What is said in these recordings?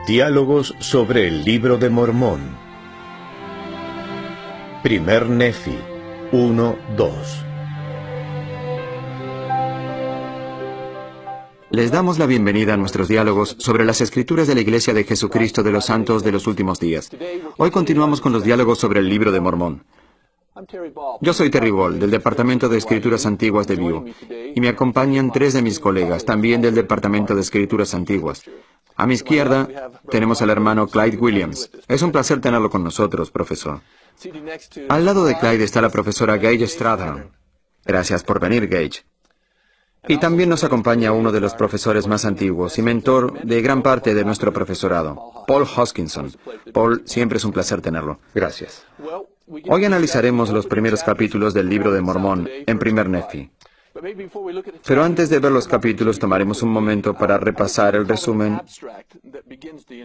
Diálogos sobre el Libro de Mormón. Primer Nefi 1-2. Les damos la bienvenida a nuestros diálogos sobre las Escrituras de la Iglesia de Jesucristo de los Santos de los Últimos Días. Hoy continuamos con los diálogos sobre el Libro de Mormón. Yo soy Terry Ball, del Departamento de Escrituras Antiguas de View, y me acompañan tres de mis colegas, también del Departamento de Escrituras Antiguas. A mi izquierda tenemos al hermano Clyde Williams. Es un placer tenerlo con nosotros, profesor. Al lado de Clyde está la profesora Gage Strathern. Gracias por venir, Gage. Y también nos acompaña uno de los profesores más antiguos y mentor de gran parte de nuestro profesorado, Paul Hoskinson. Paul, siempre es un placer tenerlo. Gracias. Hoy analizaremos los primeros capítulos del Libro de Mormón en Primer Nefi. Pero antes de ver los capítulos, tomaremos un momento para repasar el resumen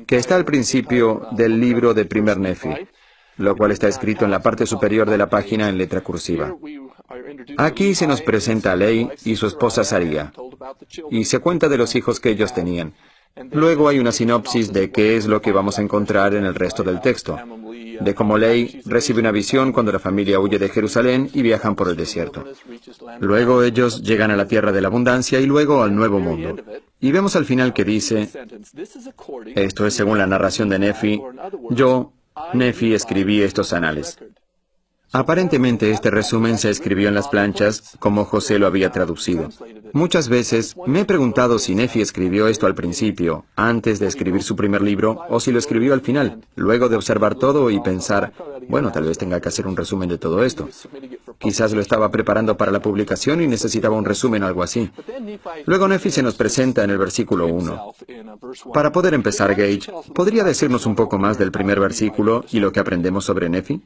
que está al principio del libro de Primer Nefi, lo cual está escrito en la parte superior de la página en letra cursiva. Aquí se nos presenta a Ley y su esposa Saría, y se cuenta de los hijos que ellos tenían. Luego hay una sinopsis de qué es lo que vamos a encontrar en el resto del texto, de cómo Ley recibe una visión cuando la familia huye de Jerusalén y viajan por el desierto. Luego ellos llegan a la tierra de la abundancia y luego al Nuevo Mundo. Y vemos al final que dice, esto es según la narración de Nefi, yo, Nefi, escribí estos anales. Aparentemente este resumen se escribió en las planchas, como José lo había traducido. Muchas veces me he preguntado si Nefi escribió esto al principio, antes de escribir su primer libro, o si lo escribió al final, luego de observar todo y pensar, bueno, tal vez tenga que hacer un resumen de todo esto. Quizás lo estaba preparando para la publicación y necesitaba un resumen o algo así. Luego Nefi se nos presenta en el versículo 1. Para poder empezar, Gage, ¿podría decirnos un poco más del primer versículo y lo que aprendemos sobre Nefi?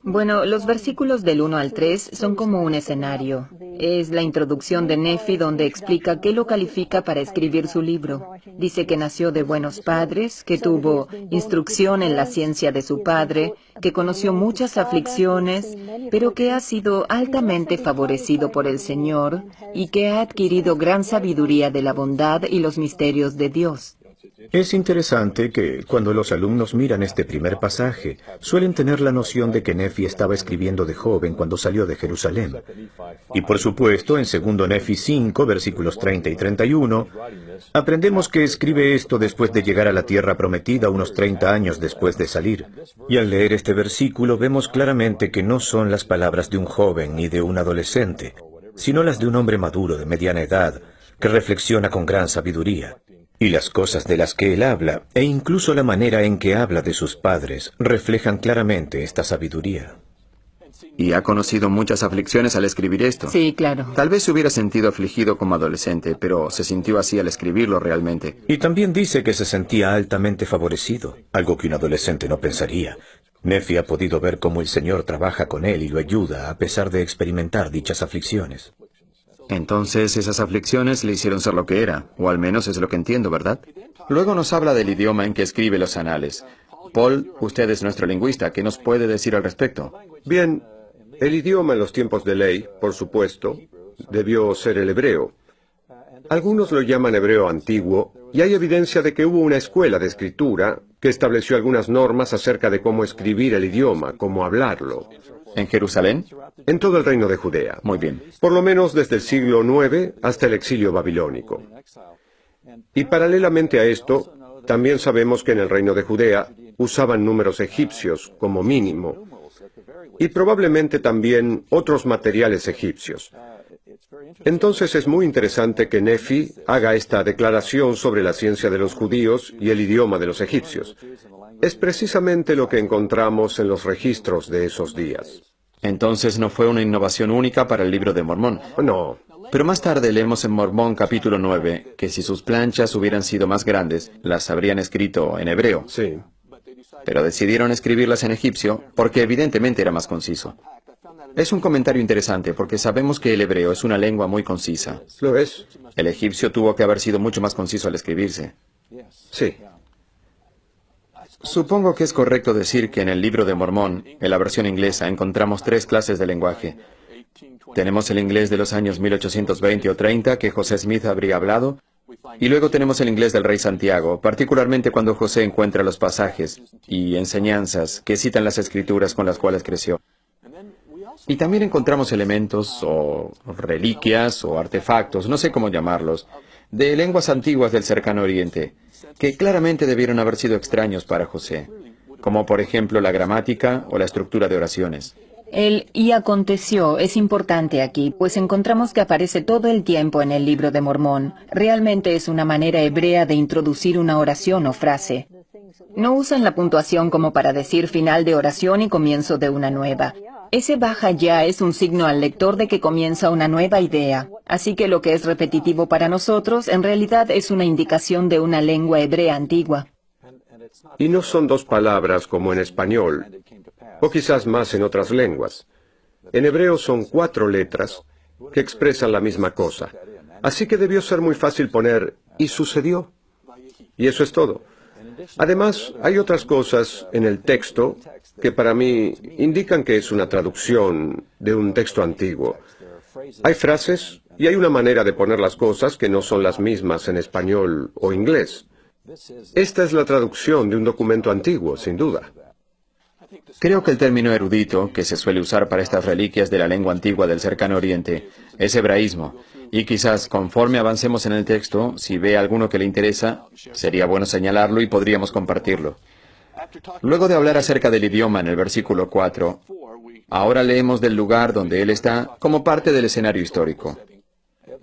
Bueno, los versículos del 1 al 3 son como un escenario. Es la introducción de Nefi donde explica qué lo califica para escribir su libro. Dice que nació de buenos padres, que tuvo instrucción en la ciencia de su padre, que conoció muchas aflicciones, pero que ha sido altamente favorecido por el Señor y que ha adquirido gran sabiduría de la bondad y los misterios de Dios. Es interesante que, cuando los alumnos miran este primer pasaje, suelen tener la noción de que Nefi estaba escribiendo de joven cuando salió de Jerusalén. Y por supuesto, en 2 Nefi 5, versículos 30 y 31, aprendemos que escribe esto después de llegar a la tierra prometida unos 30 años después de salir. Y al leer este versículo vemos claramente que no son las palabras de un joven ni de un adolescente, sino las de un hombre maduro de mediana edad, que reflexiona con gran sabiduría. Y las cosas de las que él habla, e incluso la manera en que habla de sus padres, reflejan claramente esta sabiduría. Y ha conocido muchas aflicciones al escribir esto. Sí, claro. Tal vez se hubiera sentido afligido como adolescente, pero se sintió así al escribirlo realmente. Y también dice que se sentía altamente favorecido, algo que un adolescente no pensaría. Nefi ha podido ver cómo el Señor trabaja con él y lo ayuda a pesar de experimentar dichas aflicciones. Entonces esas aflicciones le hicieron ser lo que era, o al menos es lo que entiendo, ¿verdad? Luego nos habla del idioma en que escribe los anales. Paul, usted es nuestro lingüista, ¿qué nos puede decir al respecto? Bien, el idioma en los tiempos de Ley, por supuesto, debió ser el hebreo. Algunos lo llaman hebreo antiguo, y hay evidencia de que hubo una escuela de escritura que estableció algunas normas acerca de cómo escribir el idioma, cómo hablarlo. ¿En Jerusalén? En todo el reino de Judea. Muy bien. Por lo menos desde el siglo IX hasta el exilio babilónico. Y paralelamente a esto, también sabemos que en el reino de Judea usaban números egipcios como mínimo, y probablemente también otros materiales egipcios. Entonces es muy interesante que Nefi haga esta declaración sobre la ciencia de los judíos y el idioma de los egipcios. Es precisamente lo que encontramos en los registros de esos días. Entonces no fue una innovación única para el Libro de Mormón. No. Pero más tarde leemos en Mormón capítulo 9 que si sus planchas hubieran sido más grandes, las habrían escrito en hebreo. Sí. Pero decidieron escribirlas en egipcio porque evidentemente era más conciso. Es un comentario interesante porque sabemos que el hebreo es una lengua muy concisa. Lo es. El egipcio tuvo que haber sido mucho más conciso al escribirse. Sí. Supongo que es correcto decir que en el Libro de Mormón, en la versión inglesa, encontramos 3 clases de lenguaje. Tenemos el inglés de los años 1820 o 30 que José Smith habría hablado, Y luego tenemos el inglés del rey Santiago, particularmente cuando José encuentra los pasajes y enseñanzas que citan las escrituras con las cuales creció. Y también encontramos elementos o reliquias o artefactos, no sé cómo llamarlos, de lenguas antiguas del cercano oriente, que claramente debieron haber sido extraños para José, como por ejemplo la gramática o la estructura de oraciones. El "y aconteció" es importante aquí, pues encontramos que aparece todo el tiempo en el Libro de Mormón. Realmente es una manera hebrea de introducir una oración o frase. No usan la puntuación como para decir final de oración y comienzo de una nueva. Ese baja ya es un signo al lector de que comienza una nueva idea. Así que lo que es repetitivo para nosotros en realidad es una indicación de una lengua hebrea antigua. Y no son dos palabras como en español, o quizás más en otras lenguas. En hebreo son 4 letras que expresan la misma cosa. Así que debió ser muy fácil poner "y sucedió". Y eso es todo. Además, hay otras cosas en el texto que para mí indican que es una traducción de un texto antiguo. Hay frases y hay una manera de poner las cosas que no son las mismas en español o inglés. Esta es la traducción de un documento antiguo, sin duda. Creo que el término erudito, que se suele usar para estas reliquias de la lengua antigua del cercano oriente, es hebraísmo, y quizás conforme avancemos en el texto, si ve alguno que le interesa, sería bueno señalarlo y podríamos compartirlo. Luego de hablar acerca del idioma en el versículo 4, ahora leemos del lugar donde él está como parte del escenario histórico.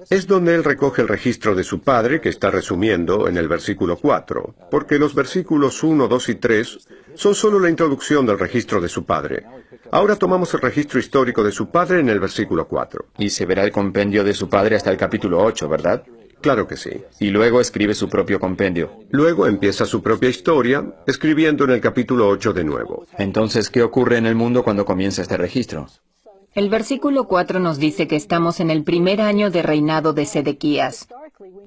Es donde él recoge el registro de su padre, que está resumiendo en el versículo 4, porque los versículos 1, 2 y 3 son solo la introducción del registro de su padre. Ahora tomamos el registro histórico de su padre en el versículo 4. Y se verá el compendio de su padre hasta el capítulo 8, ¿verdad? Claro que sí. Y luego escribe su propio compendio. Luego empieza su propia historia, escribiendo en el capítulo 8 de nuevo. Entonces, ¿qué ocurre en el mundo cuando comienza este registro? El versículo 4 nos dice que estamos en el primer año de reinado de Sedequías.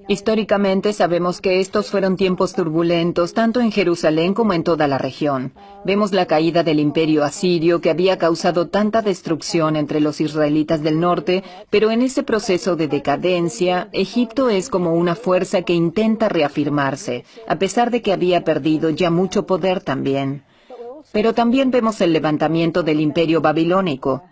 Históricamente sabemos que estos fueron tiempos turbulentos tanto en Jerusalén como en toda la región. Vemos la caída del imperio asirio que había causado tanta destrucción entre los israelitas del norte, pero en ese proceso de decadencia, Egipto es como una fuerza que intenta reafirmarse, a pesar de que había perdido ya mucho poder también. Pero también vemos el levantamiento del imperio babilónico.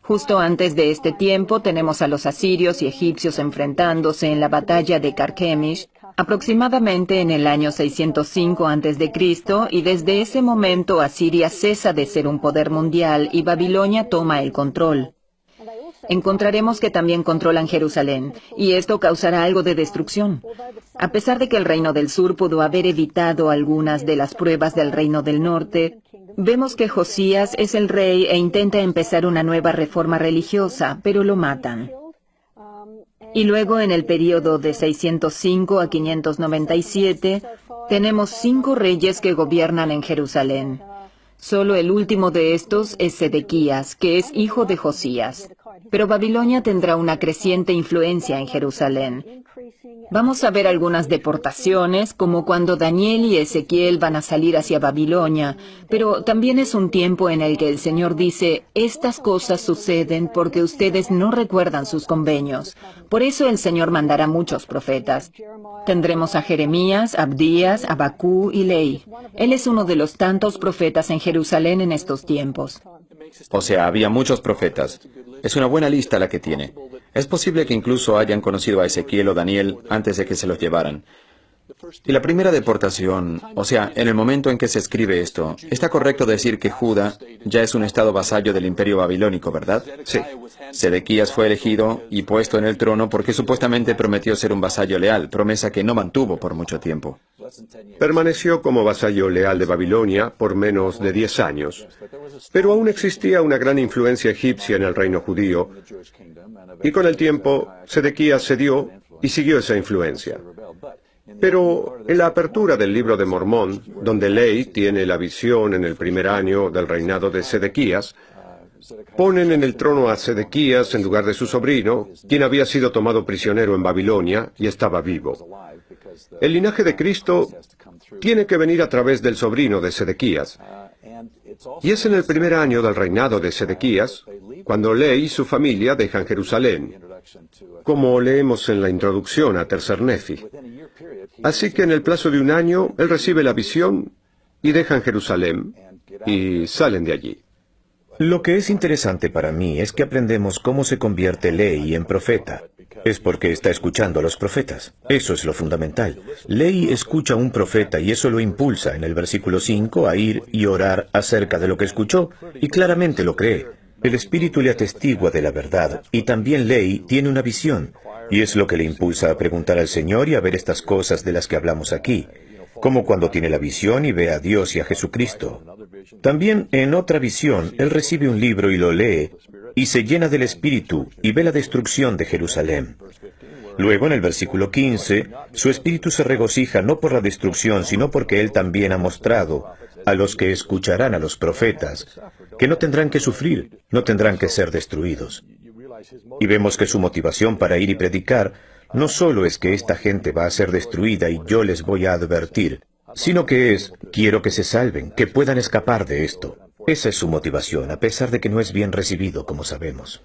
Justo antes de este tiempo tenemos a los asirios y egipcios enfrentándose en la batalla de Carquemish, aproximadamente en el año 605 a.C., y desde ese momento Asiria cesa de ser un poder mundial y Babilonia toma el control. Encontraremos que también controlan Jerusalén, y esto causará algo de destrucción. A pesar de que el reino del sur pudo haber evitado algunas de las pruebas del reino del norte, vemos que Josías es el rey e intenta empezar una nueva reforma religiosa, pero lo matan. Y luego en el período de 605 a 597, tenemos 5 reyes que gobiernan en Jerusalén. Solo el último de estos es Sedequías, que es hijo de Josías. Pero Babilonia tendrá una creciente influencia en Jerusalén. Vamos a ver algunas deportaciones, como cuando Daniel y Ezequiel van a salir hacia Babilonia, pero también es un tiempo en el que el Señor dice, estas cosas suceden porque ustedes no recuerdan sus convenios. Por eso el Señor mandará muchos profetas. Tendremos a Jeremías, Abdías, Abacú y Lei. Él es uno de los tantos profetas en Jerusalén en estos tiempos. O sea, había muchos profetas. Es una buena lista la que tiene. Es posible que incluso hayan conocido a Ezequiel o Daniel antes de que se los llevaran. Y la primera deportación, o sea, en el momento en que se escribe esto, está correcto decir que Judá ya es un estado vasallo del imperio babilónico, ¿verdad? Sí. Sedequías fue elegido y puesto en el trono porque supuestamente prometió ser un vasallo leal, promesa que no mantuvo por mucho tiempo. Permaneció como vasallo leal de Babilonia por menos de 10 años, pero aún existía una gran influencia egipcia en el reino judío, y con el tiempo Sedequías cedió y siguió esa influencia. Pero en la apertura del libro de Mormón, donde Lei tiene la visión en el primer año del reinado de Sedequías, ponen en el trono a Sedequías en lugar de su sobrino, quien había sido tomado prisionero en Babilonia y estaba vivo. El linaje de Cristo tiene que venir a través del sobrino de Sedequías. Y es en el primer año del reinado de Sedequías, cuando Lei y su familia dejan Jerusalén, como leemos en la introducción a Tercer Nefi. Así que en el plazo de un año, él recibe la visión y dejan Jerusalén y salen de allí. Lo que es interesante para mí es que aprendemos cómo se convierte Lehi en profeta. Es porque está escuchando a los profetas. Eso es lo fundamental. Lehi escucha a un profeta y eso lo impulsa en el versículo 5 a ir y orar acerca de lo que escuchó y claramente lo cree. El Espíritu le atestigua de la verdad y también Lehi tiene una visión y es lo que le impulsa a preguntar al Señor y a ver estas cosas de las que hablamos aquí, como cuando tiene la visión y ve a Dios y a Jesucristo. También en otra visión, él recibe un libro y lo lee, y se llena del Espíritu y ve la destrucción de Jerusalén. Luego, en el versículo 15, su espíritu se regocija no por la destrucción, sino porque él también ha mostrado a los que escucharán a los profetas que no tendrán que sufrir, no tendrán que ser destruidos. Y vemos que su motivación para ir y predicar no solo es que esta gente va a ser destruida y yo les voy a advertir, sino que es, quiero que se salven, que puedan escapar de esto. Esa es su motivación, a pesar de que no es bien recibido, como sabemos.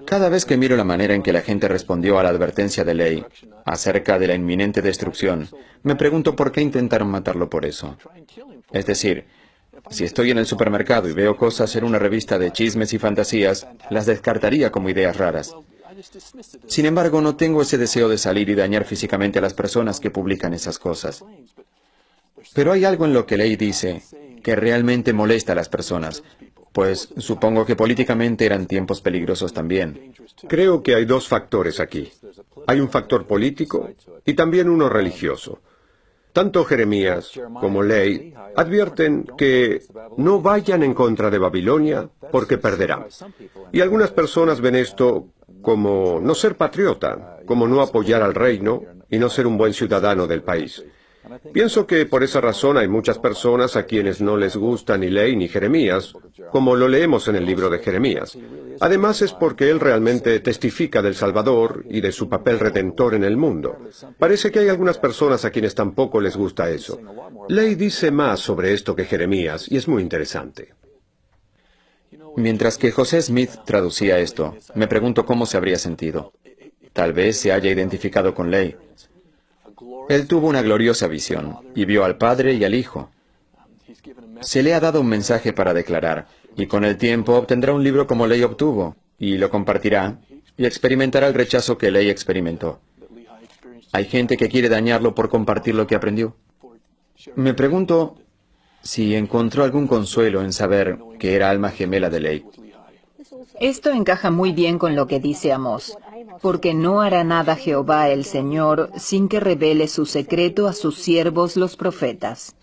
Cada vez que miro la manera en que la gente respondió a la advertencia de Lehi acerca de la inminente destrucción, me pregunto por qué intentaron matarlo por eso. Es decir, si estoy en el supermercado y veo cosas en una revista de chismes y fantasías, las descartaría como ideas raras. Sin embargo, no tengo ese deseo de salir y dañar físicamente a las personas que publican esas cosas. Pero hay algo en lo que Lehi dice que realmente molesta a las personas, pues supongo que políticamente eran tiempos peligrosos también. Creo que hay dos factores aquí. Hay un factor político y también uno religioso. Tanto Jeremías como Lehi advierten que no vayan en contra de Babilonia porque perderán. Y algunas personas ven esto como no ser patriota, como no apoyar al reino y no ser un buen ciudadano del país. Pienso que por esa razón hay muchas personas a quienes no les gusta ni Lehi ni Jeremías, como lo leemos en el libro de Jeremías. Además es porque él realmente testifica del Salvador y de su papel redentor en el mundo. Parece que hay algunas personas a quienes tampoco les gusta eso. Lehi dice más sobre esto que Jeremías y es muy interesante. Mientras que José Smith traducía esto, me pregunto cómo se habría sentido. Tal vez se haya identificado con Lehi. Él tuvo una gloriosa visión y vio al Padre y al Hijo. Se le ha dado un mensaje para declarar, y con el tiempo obtendrá un libro como Lehi obtuvo, y lo compartirá, y experimentará el rechazo que Lehi experimentó. Hay gente que quiere dañarlo por compartir lo que aprendió. Me pregunto si encontró algún consuelo en saber que era alma gemela de Lehi. Esto encaja muy bien con lo que dice Amós, porque no hará nada Jehová el Señor sin que revele su secreto a sus siervos los profetas.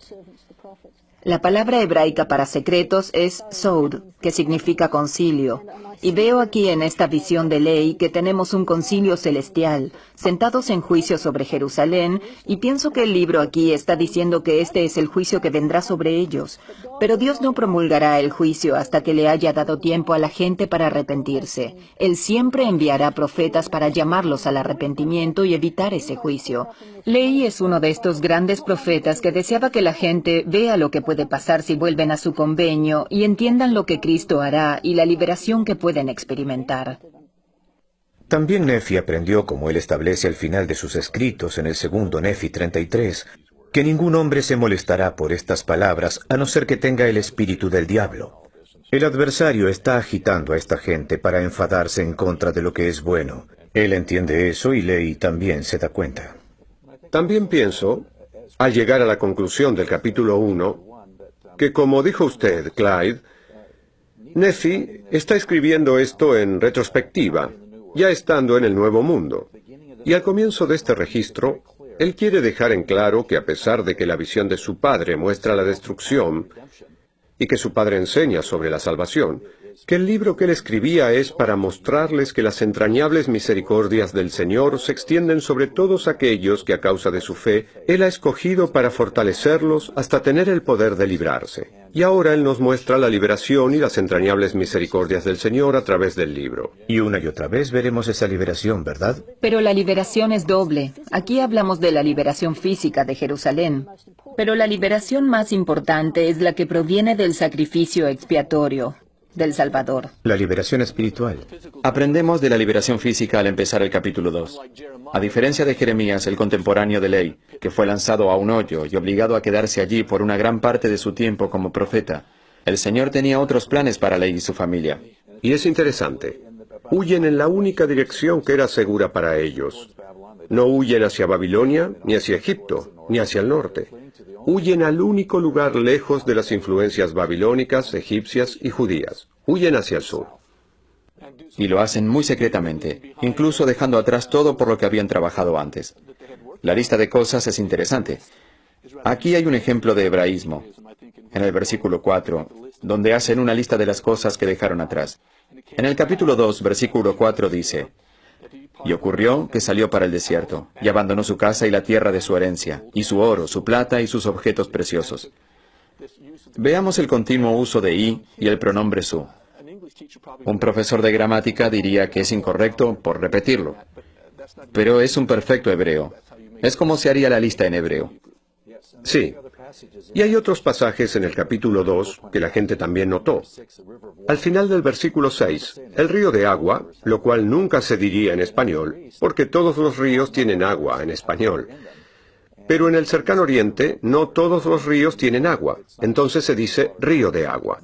La palabra hebraica para secretos es sod, que significa concilio. Y veo aquí en esta visión de Lehi que tenemos un concilio celestial, sentados en juicio sobre Jerusalén, y pienso que el libro aquí está diciendo que este es el juicio que vendrá sobre ellos. Pero Dios no promulgará el juicio hasta que le haya dado tiempo a la gente para arrepentirse. Él siempre enviará profetas para llamarlos al arrepentimiento y evitar ese juicio. Lehi es uno de estos grandes profetas que deseaba que la gente vea lo que puede pasar si vuelven a su convenio y entiendan lo que Cristo hará y la liberación que pueden experimentar. También Nefi aprendió, como él establece al final de sus escritos en el segundo Nefi 33, que ningún hombre se molestará por estas palabras a no ser que tenga el espíritu del diablo. El adversario está agitando a esta gente para enfadarse en contra de lo que es bueno. Él entiende eso y Lehi también se da cuenta. También pienso, al llegar a la conclusión del capítulo 1, que como dijo usted, Clyde, Nefi está escribiendo esto en retrospectiva, ya estando en el Nuevo Mundo. Y al comienzo de este registro, él quiere dejar en claro que a pesar de que la visión de su padre muestra la destrucción y que su padre enseña sobre la salvación, que el libro que él escribía es para mostrarles que las entrañables misericordias del Señor se extienden sobre todos aquellos que a causa de su fe él ha escogido para fortalecerlos hasta tener el poder de librarse. Y ahora él nos muestra la liberación y las entrañables misericordias del Señor a través del libro. Y una y otra vez veremos esa liberación, ¿verdad? Pero la liberación es doble. Aquí hablamos de la liberación física de Jerusalén. Pero la liberación más importante es la que proviene del sacrificio expiatorio. del Salvador. La liberación espiritual. Aprendemos de la liberación física al empezar el capítulo 2. A diferencia de Jeremías, el contemporáneo de Ley, que fue lanzado a un hoyo y obligado a quedarse allí por una gran parte de su tiempo como profeta, el Señor tenía otros planes para Ley y su familia. Y es interesante. Huyen en la única dirección que era segura para ellos. No huyen hacia Babilonia, ni hacia Egipto, ni hacia el norte. Huyen al único lugar lejos de las influencias babilónicas, egipcias y judías. Huyen hacia el sur. Y lo hacen muy secretamente, incluso dejando atrás todo por lo que habían trabajado antes. La lista de cosas es interesante. Aquí hay un ejemplo de hebraísmo, en el versículo 4, donde hacen una lista de las cosas que dejaron atrás. En el capítulo 2, versículo 4 dice: y ocurrió que salió para el desierto, y abandonó su casa y la tierra de su herencia, y su oro, su plata y sus objetos preciosos. Veamos el continuo uso de y el pronombre su. Un profesor de gramática diría que es incorrecto por repetirlo, pero es un perfecto hebreo. Es como se haría la lista en hebreo. Sí. Y hay otros pasajes en el capítulo 2 que la gente también notó. Al final del versículo 6, el río de agua, lo cual nunca se diría en español, porque todos los ríos tienen agua en español. Pero en el cercano oriente, no todos los ríos tienen agua, entonces se dice río de agua.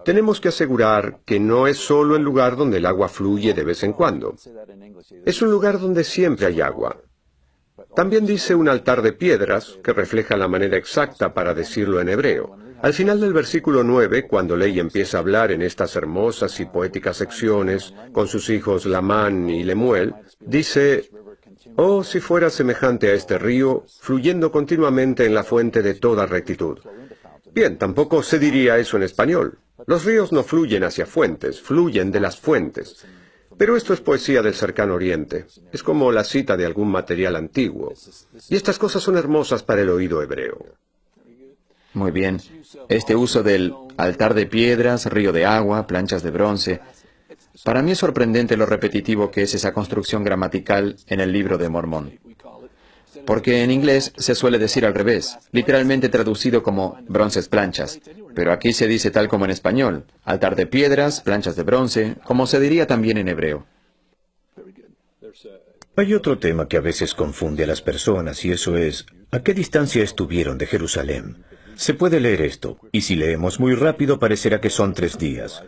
Tenemos que asegurar que no es solo el lugar donde el agua fluye de vez en cuando. Es un lugar donde siempre hay agua. También dice un altar de piedras, que refleja la manera exacta para decirlo en hebreo. Al final del versículo 9, cuando Ley empieza a hablar en estas hermosas y poéticas secciones, con sus hijos Lamán y Lemuel, dice: «Oh, si fuera semejante a este río, fluyendo continuamente en la fuente de toda rectitud». Bien, tampoco se diría eso en español. Los ríos no fluyen hacia fuentes, fluyen de las fuentes. Pero esto es poesía del cercano oriente. Es como la cita de algún material antiguo. Y estas cosas son hermosas para el oído hebreo. Muy bien. Este uso del altar de piedras, río de agua, planchas de bronce. Para mí es sorprendente lo repetitivo que es esa construcción gramatical en el libro de Mormón. Porque en inglés se suele decir al revés, literalmente traducido como bronces planchas. Pero aquí se dice tal como en español, altar de piedras, planchas de bronce, como se diría también en hebreo. Hay otro tema que a veces confunde a las personas, y eso es: ¿a qué distancia estuvieron de Jerusalén? Se puede leer esto, y si leemos muy rápido parecerá que son 3 días.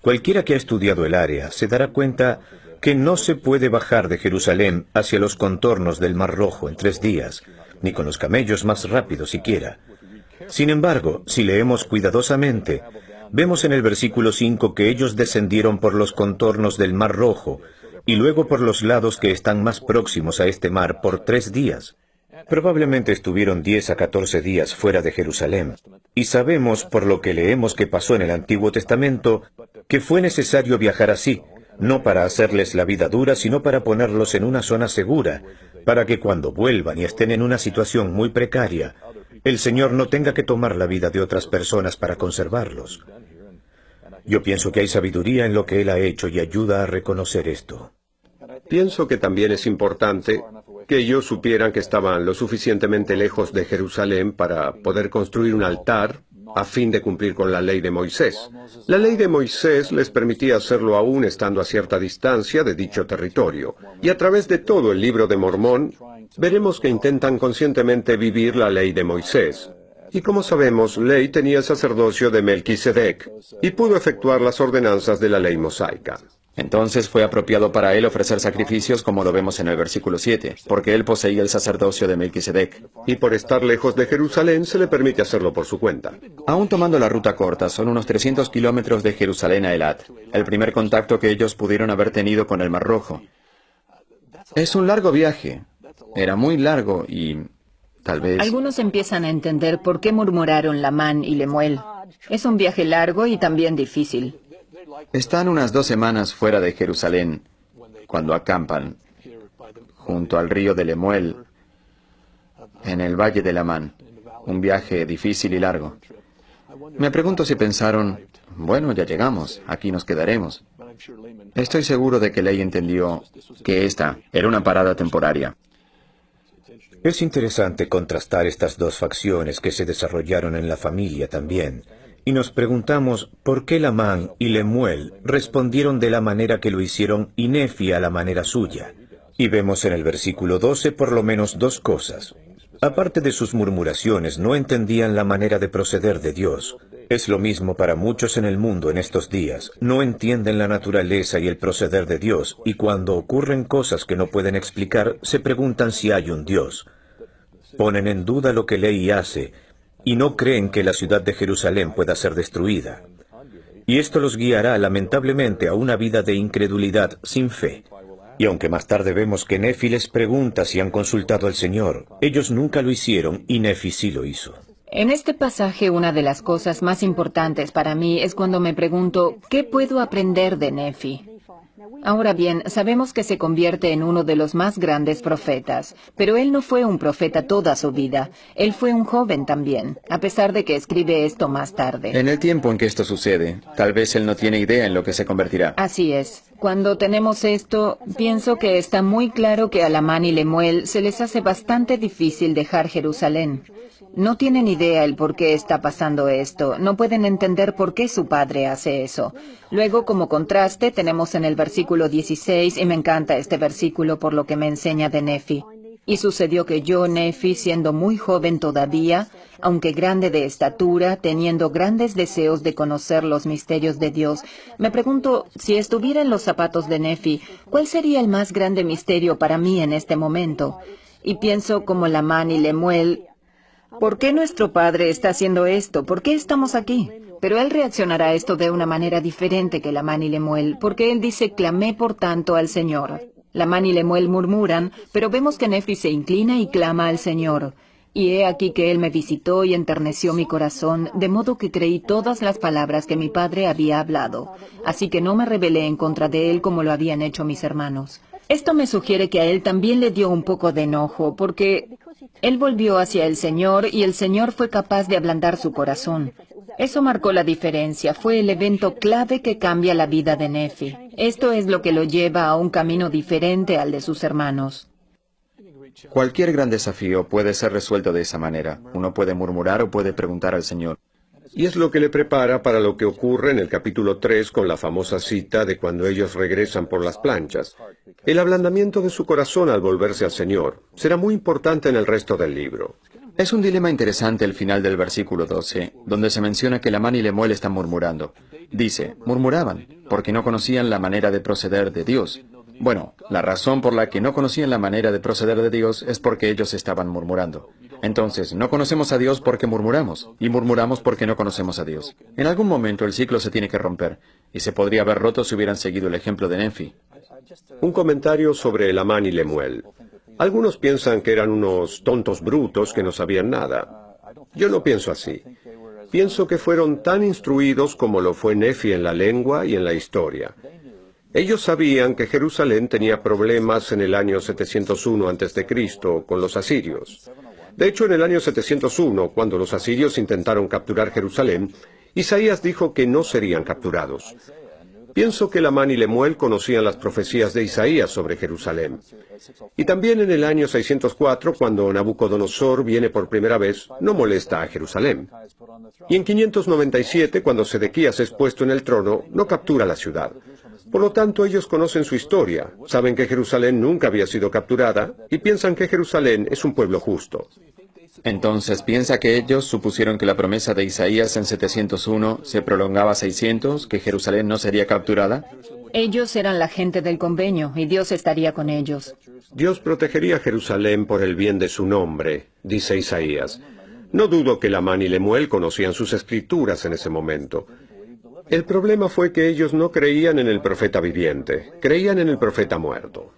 Cualquiera que ha estudiado el área se dará cuenta que no se puede bajar de Jerusalén hacia los contornos del Mar Rojo en 3 días, ni con los camellos más rápidos siquiera. Sin embargo, si leemos cuidadosamente, vemos en el versículo 5 que ellos descendieron por los contornos del Mar Rojo, y luego por los lados que están más próximos a este mar por 3 días. Probablemente estuvieron 10 a 14 días fuera de Jerusalén, y sabemos por lo que leemos que pasó en el Antiguo Testamento, que fue necesario viajar así, no para hacerles la vida dura, sino para ponerlos en una zona segura, para que cuando vuelvan y estén en una situación muy precaria, el Señor no tenga que tomar la vida de otras personas para conservarlos. Yo pienso que hay sabiduría en lo que Él ha hecho y ayuda a reconocer esto. Pienso que también es importante que ellos supieran que estaban lo suficientemente lejos de Jerusalén para poder construir un altar a fin de cumplir con la ley de Moisés. La ley de Moisés les permitía hacerlo aún estando a cierta distancia de dicho territorio. Y a través de todo el libro de Mormón, veremos que intentan conscientemente vivir la ley de Moisés. Y como sabemos, Ley tenía el sacerdocio de Melquisedec y pudo efectuar las ordenanzas de la ley mosaica. Entonces fue apropiado para él ofrecer sacrificios como lo vemos en el versículo 7, porque él poseía el sacerdocio de Melquisedec. Y por estar lejos de Jerusalén se le permite hacerlo por su cuenta. Aún tomando la ruta corta, son unos 300 kilómetros de Jerusalén a Elat, el primer contacto que ellos pudieron haber tenido con el Mar Rojo. Es un largo viaje. Era muy largo y tal vez... Algunos empiezan a entender por qué murmuraron Lamán y Lemuel. Es un viaje largo y también difícil. Están unas 2 semanas fuera de Jerusalén cuando acampan junto al río de Lemuel en el valle de Lamán. Un viaje difícil y largo. Me pregunto si pensaron, bueno, ya llegamos, aquí nos quedaremos. Estoy seguro de que Ley entendió que esta era una parada temporaria. Es interesante contrastar estas 2 facciones que se desarrollaron en la familia también, y nos preguntamos por qué Lamán y Lemuel respondieron de la manera que lo hicieron y Nefi a la manera suya. Y vemos en el versículo 12 por lo menos dos cosas. Aparte de sus murmuraciones, no entendían la manera de proceder de Dios. Es lo mismo para muchos en el mundo en estos días. No entienden la naturaleza y el proceder de Dios, y cuando ocurren cosas que no pueden explicar, se preguntan si hay un Dios. Ponen en duda lo que Lehi hace, y no creen que la ciudad de Jerusalén pueda ser destruida. Y esto los guiará lamentablemente a una vida de incredulidad sin fe. Y aunque más tarde vemos que Nefi les pregunta si han consultado al Señor, ellos nunca lo hicieron y Nefi sí lo hizo. En este pasaje, una de las cosas más importantes para mí es cuando me pregunto, ¿qué puedo aprender de Nefi? Ahora bien, sabemos que se convierte en uno de los más grandes profetas, pero él no fue un profeta toda su vida. Él fue un joven también, a pesar de que escribe esto más tarde. En el tiempo en que esto sucede, tal vez él no tiene idea en lo que se convertirá. Así es. Cuando tenemos esto, pienso que está muy claro que a Lamán y Lemuel se les hace bastante difícil dejar Jerusalén. No tienen idea el por qué está pasando esto, no pueden entender por qué su padre hace eso. Luego, como contraste, tenemos en el versículo 16, y me encanta este versículo por lo que me enseña de Nefi. Y sucedió que yo, Nefi, siendo muy joven todavía, aunque grande de estatura, teniendo grandes deseos de conocer los misterios de Dios, me pregunto, si estuviera en los zapatos de Nefi, ¿cuál sería el más grande misterio para mí en este momento? Y pienso como Lamán y Lemuel, ¿por qué nuestro padre está haciendo esto? ¿Por qué estamos aquí? Pero él reaccionará a esto de una manera diferente que Lamán y Lemuel, porque él dice, clamé por tanto al Señor. Lamán y Lemuel murmuran, pero vemos que Nefi se inclina y clama al Señor. Y he aquí que él me visitó y enterneció mi corazón, de modo que creí todas las palabras que mi padre había hablado. Así que no me rebelé en contra de él como lo habían hecho mis hermanos. Esto me sugiere que a él también le dio un poco de enojo, porque él volvió hacia el Señor y el Señor fue capaz de ablandar su corazón. Eso marcó la diferencia, fue el evento clave que cambia la vida de Nefi. Esto es lo que lo lleva a un camino diferente al de sus hermanos. Cualquier gran desafío puede ser resuelto de esa manera. Uno puede murmurar o puede preguntar al Señor. Y es lo que le prepara para lo que ocurre en el capítulo 3 con la famosa cita de cuando ellos regresan por las planchas. El ablandamiento de su corazón al volverse al Señor será muy importante en el resto del libro. Es un dilema interesante el final del versículo 12, donde se menciona que Lamán y Lemuel están murmurando. Dice, murmuraban, porque no conocían la manera de proceder de Dios. Bueno, la razón por la que no conocían la manera de proceder de Dios es porque ellos estaban murmurando. Entonces, no conocemos a Dios porque murmuramos, y murmuramos porque no conocemos a Dios. En algún momento el ciclo se tiene que romper, y se podría haber roto si hubieran seguido el ejemplo de Nefi. Un comentario sobre Lamán y Lemuel. Algunos piensan que eran unos tontos brutos que no sabían nada. Yo no pienso así. Pienso que fueron tan instruidos como lo fue Nefi en la lengua y en la historia. Ellos sabían que Jerusalén tenía problemas en el año 701 a.C. con los asirios. De hecho, en el año 701, cuando los asirios intentaron capturar Jerusalén, Isaías dijo que no serían capturados. Pienso que Lamán y Lemuel conocían las profecías de Isaías sobre Jerusalén. Y también en el año 604, cuando Nabucodonosor viene por primera vez, no molesta a Jerusalén. Y en 597, cuando Sedequías es puesto en el trono, no captura la ciudad. Por lo tanto, ellos conocen su historia, saben que Jerusalén nunca había sido capturada y piensan que Jerusalén es un pueblo justo. Entonces, ¿piensa que ellos supusieron que la promesa de Isaías en 701 se prolongaba a 600, que Jerusalén no sería capturada? Ellos eran la gente del convenio y Dios estaría con ellos. Dios protegería a Jerusalén por el bien de su nombre, dice Isaías. No dudo que Lamán y Lemuel conocían sus escrituras en ese momento. El problema fue que ellos no creían en el profeta viviente, creían en el profeta muerto.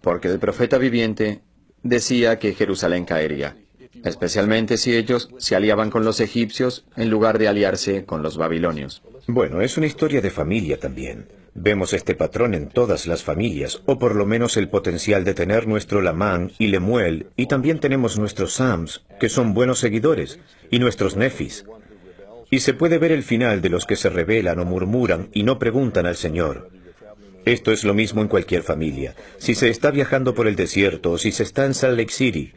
Porque el profeta viviente decía que Jerusalén caería, especialmente si ellos se aliaban con los egipcios en lugar de aliarse con los babilonios. Bueno, es una historia de familia también. Vemos este patrón en todas las familias, o por lo menos el potencial de tener nuestro Lamán y Lemuel, y también tenemos nuestros Sams, que son buenos seguidores, y nuestros Nefis. Y se puede ver el final de los que se rebelan o murmuran y no preguntan al Señor. Esto es lo mismo en cualquier familia. Si se está viajando por el desierto o si se está en Salt Lake City,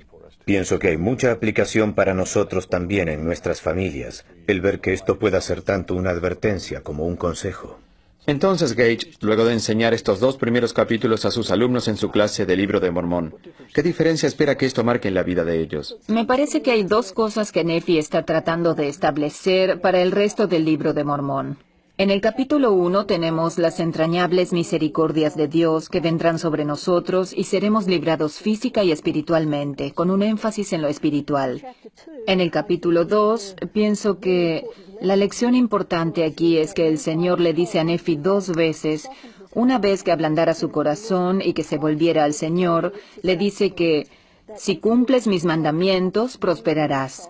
Pienso que hay mucha aplicación para nosotros también en nuestras familias, el ver que esto pueda ser tanto una advertencia como un consejo. Entonces Gage, luego de enseñar estos 2 primeros capítulos a sus alumnos en su clase del Libro de Mormón, ¿qué diferencia espera que esto marque en la vida de ellos? Me parece que hay 2 cosas que Nephi está tratando de establecer para el resto del Libro de Mormón. En el capítulo 1 tenemos las entrañables misericordias de Dios que vendrán sobre nosotros y seremos librados física y espiritualmente, con un énfasis en lo espiritual. En el capítulo 2, pienso que la lección importante aquí es que el Señor le dice a Nephi 2 veces, una vez que ablandara su corazón y que se volviera al Señor, le dice que si cumples mis mandamientos, prosperarás.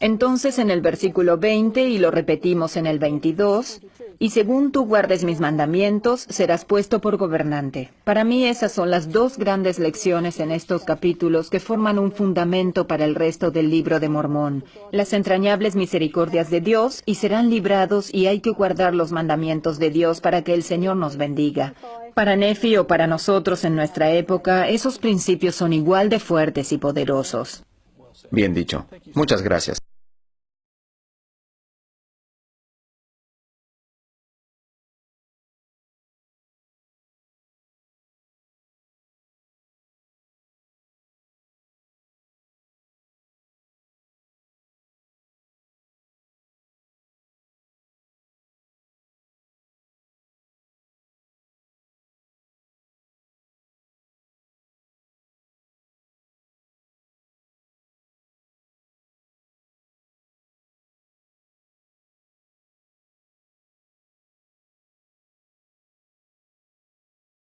Entonces en el versículo 20, y lo repetimos en el 22, y según tú guardes mis mandamientos, serás puesto por gobernante. Para mí esas son las 2 grandes lecciones en estos capítulos que forman un fundamento para el resto del Libro de Mormón. Las entrañables misericordias de Dios, y serán librados, y hay que guardar los mandamientos de Dios para que el Señor nos bendiga. Para Nephi o para nosotros en nuestra época, esos principios son igual de fuertes y poderosos. Bien dicho. Muchas gracias.